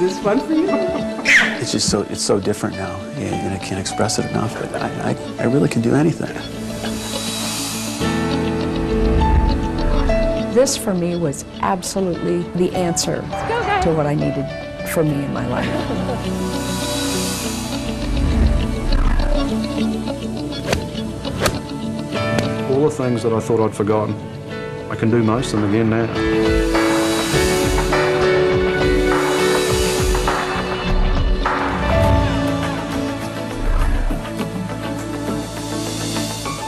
this fun for you? It's just so different now, and I can't express it enough, but I really can do anything. This for me was absolutely the answer to what I needed for me in my life. All the things that I thought I'd forgotten, I can do most of them again now.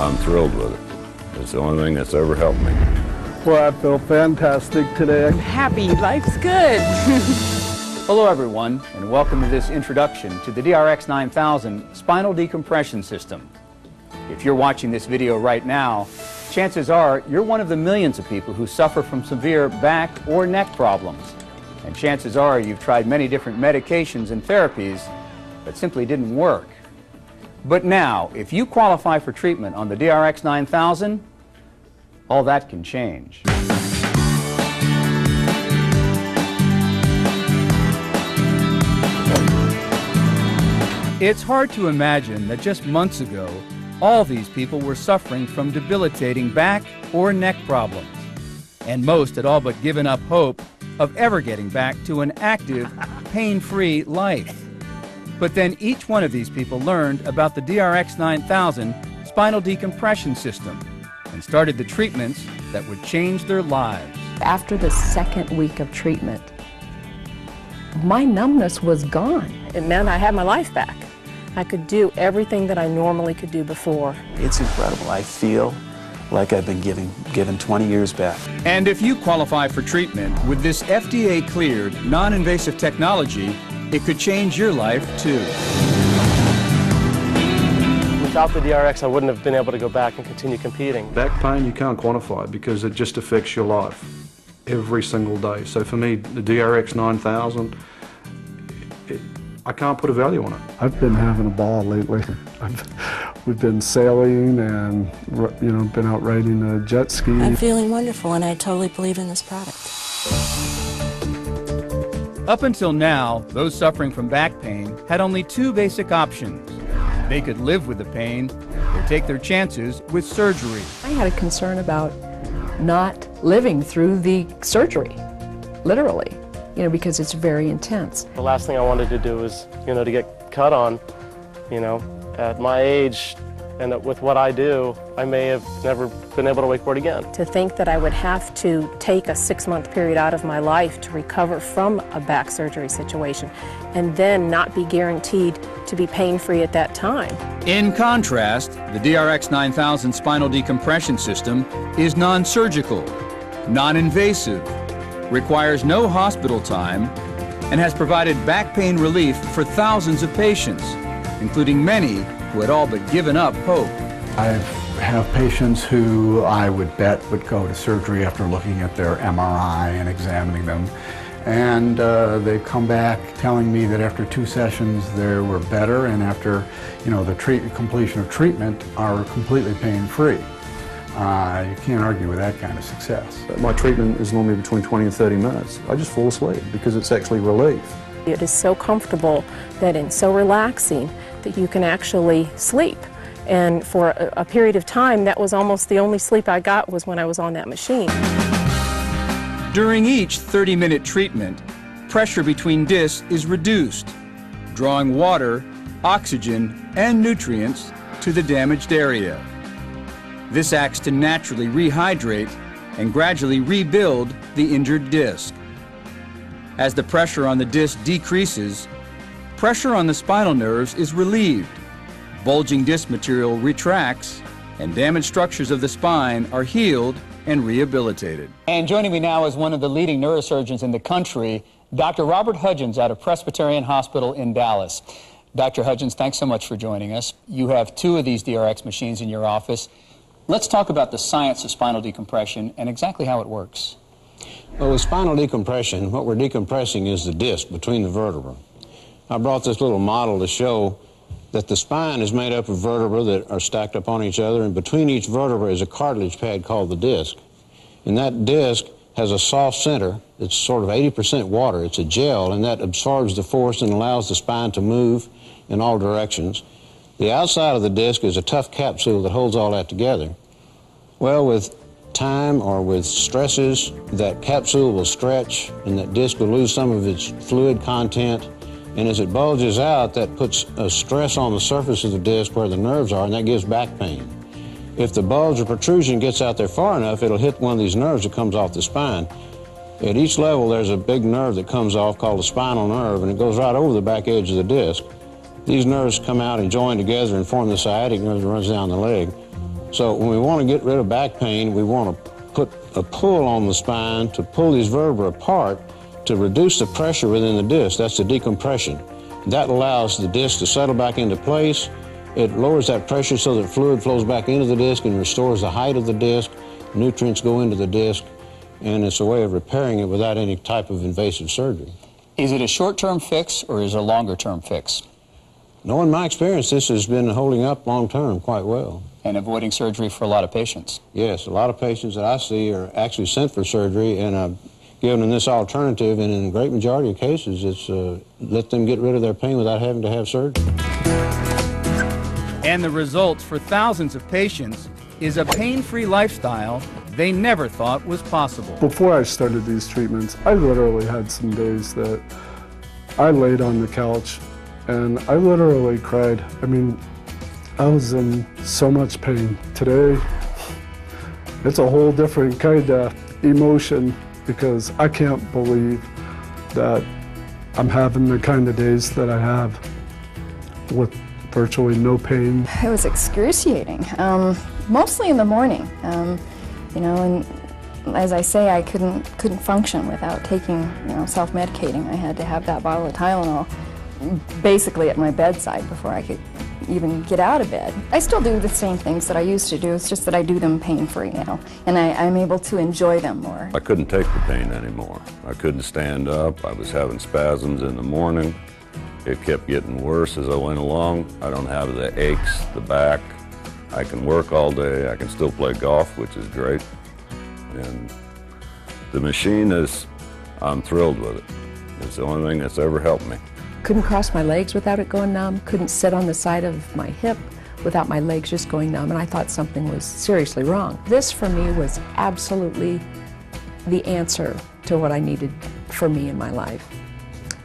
I'm thrilled with it. It's the only thing that's ever helped me. Well, I feel fantastic today. I'm happy. Life's good. Hello, everyone, and welcome to this introduction to the DRX9000 spinal decompression system. If you're watching this video right now, chances are you're one of the millions of people who suffer from severe back or neck problems. And chances are you've tried many different medications and therapies that simply didn't work. But now, if you qualify for treatment on the DRX9000, all that can change. It's hard to imagine that just months ago, all these people were suffering from debilitating back or neck problems. And most had all but given up hope of ever getting back to an active, pain-free life. But then each one of these people learned about the DRX9000 spinal decompression system and started the treatments that would change their lives. After the second week of treatment, my numbness was gone. It meant I had my life back. I could do everything that I normally could do before. It's incredible. I feel like I've been given 20 years back. And if you qualify for treatment with this FDA-cleared, non-invasive technology, it could change your life, too. Without the DRX, I wouldn't have been able to go back and continue competing. Back pain, you can't quantify because it just affects your life every single day. So for me, the DRX9000, I can't put a value on it. I've been having a ball lately. We've been sailing and, been out riding a jet ski. I'm feeling wonderful, and I totally believe in this product. Up until now, those suffering from back pain had only two basic options. They could live with the pain or take their chances with surgery. I had a concern about not living through the surgery, literally, because it's very intense. The last thing I wanted to do was, to get cut on, at my age and with what I do, I may have never been able to wakeboard again. To think that I would have to take a 6-month period out of my life to recover from a back surgery situation and then not be guaranteed to be pain-free at that time. In contrast, the DRX9000 spinal decompression system is non-surgical, non-invasive, requires no hospital time, and has provided back pain relief for thousands of patients, including many who had all but given up hope. I have patients who I would bet would go to surgery after looking at their MRI and examining them. And they've come back telling me that after 2 sessions they were better, and after the completion of treatment are completely pain-free. You can't argue with that kind of success. My treatment is normally between 20 and 30 minutes. I just fall asleep because it's actually relief. It is so comfortable and so relaxing that you can actually sleep. And for a period of time, that was almost the only sleep I got was when I was on that machine. During each 30-minute treatment, pressure between discs is reduced, drawing water, oxygen, and nutrients to the damaged area. This acts to naturally rehydrate and gradually rebuild the injured disc. As the pressure on the disc decreases, pressure on the spinal nerves is relieved, bulging disc material retracts, and damaged structures of the spine are healed and rehabilitated. And joining me now is one of the leading neurosurgeons in the country, Dr. Robert Hudgens out of Presbyterian Hospital in Dallas. Dr. Hudgens, thanks so much for joining us. You have 2 of these DRX machines in your office. Let's talk about the science of spinal decompression and exactly how it works. Well, with spinal decompression, what we're decompressing is the disc between the vertebrae. I brought this little model to show that the spine is made up of vertebrae that are stacked up on each other, and between each vertebra is a cartilage pad called the disc. And that disc has a soft center. It's sort of 80% water. It's a gel, and that absorbs the force and allows the spine to move in all directions. The outside of the disc is a tough capsule that holds all that together. Well, with time or with stresses, that capsule will stretch and that disc will lose some of its fluid content. And as it bulges out, that puts a stress on the surface of the disc where the nerves are, and that gives back pain. If the bulge or protrusion gets out there far enough, it'll hit one of these nerves that comes off the spine. At each level, there's a big nerve that comes off called the spinal nerve, and it goes right over the back edge of the disc. These nerves come out and join together and form the sciatic nerve that runs down the leg. So when we want to get rid of back pain, we want to put a pull on the spine to pull these vertebrae apart to reduce the pressure within the disc. That's the decompression. That allows the disc to settle back into place. It lowers that pressure so that fluid flows back into the disc and restores the height of the disc. Nutrients go into the disc, and it's a way of repairing it without any type of invasive surgery. Is it a short-term fix or is it a longer-term fix? No, in my experience, this has been holding up long-term quite well. And avoiding surgery for a lot of patients? Yes, a lot of patients that I see are actually sent for surgery, and I've given them this alternative, and in a great majority of cases, it's let them get rid of their pain without having to have surgery. And the results for thousands of patients is a pain-free lifestyle they never thought was possible. Before I started these treatments, I literally had some days that I laid on the couch and I literally cried. I mean, I was in so much pain. Today, it's a whole different kind of emotion because I can't believe that I'm having the kind of days that I have with virtually no pain. It was excruciating, mostly in the morning. You know, and as I say, I couldn't function without taking, you know, self-medicating. I had to have that bottle of Tylenol basically at my bedside before I could even get out of bed. I still do the same things that I used to do, it's just that I do them pain-free now, and I'm able to enjoy them more. I couldn't take the pain anymore. I couldn't stand up. I was having spasms in the morning. It kept getting worse as I went along. I don't have the aches, the back. I can work all day. I can still play golf, which is great. And the machine I'm thrilled with it. It's the only thing that's ever helped me. Couldn't cross my legs without it going numb. Couldn't sit on the side of my hip without my legs just going numb, and I thought something was seriously wrong. This, for me, was absolutely the answer to what I needed for me in my life.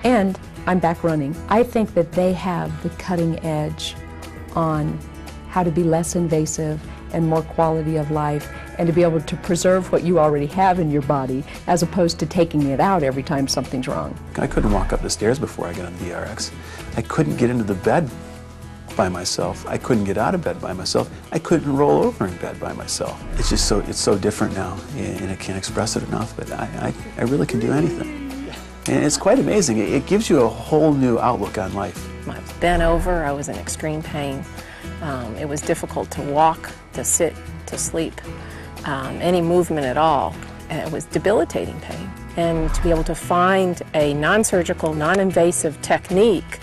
And I'm back running. I think that they have the cutting edge on how to be less invasive and more quality of life, and to be able to preserve what you already have in your body as opposed to taking it out every time something's wrong. I couldn't walk up the stairs before I got on the DRX. I couldn't get into the bed by myself. I couldn't get out of bed by myself. I couldn't roll over in bed by myself. It's just it's so different now, and I can't express it enough, but I really can do anything. And it's quite amazing. It gives you a whole new outlook on life. I was bent over, I was in extreme pain. It was difficult to walk, to sit, to sleep, any movement at all. And it was debilitating pain. And to be able to find a non-surgical, non-invasive technique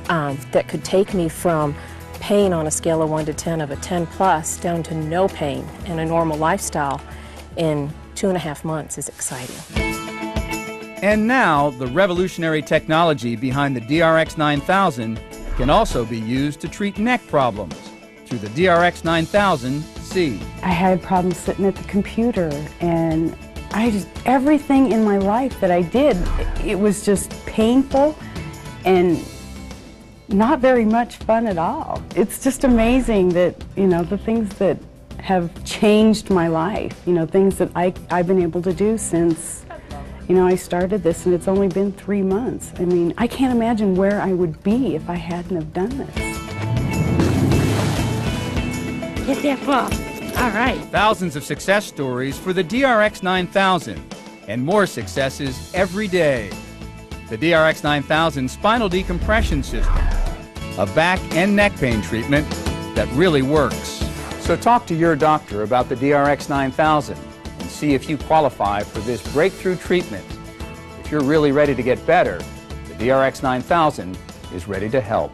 that could take me from pain on a scale of 1 to 10 of a 10 plus down to no pain and a normal lifestyle in 2.5 months is exciting. And now, the revolutionary technology behind the DRX9000 can also be used to treat neck problems through the DRX9000C. I had problems sitting at the computer, and everything in my life that I did, it was just painful and not very much fun at all. It's just amazing that, you know, the things that have changed my life, you know, things that I've been able to do since, you know, I started this, and it's only been 3 months. I mean, I can't imagine where I would be if I hadn't have done this. Get that ball. All right. Thousands of success stories for the DRX9000, and more successes every day. The DRX9000 spinal decompression system, a back and neck pain treatment that really works. So talk to your doctor about the DRX9000 and see if you qualify for this breakthrough treatment. If you're really ready to get better, the DRX9000 is ready to help.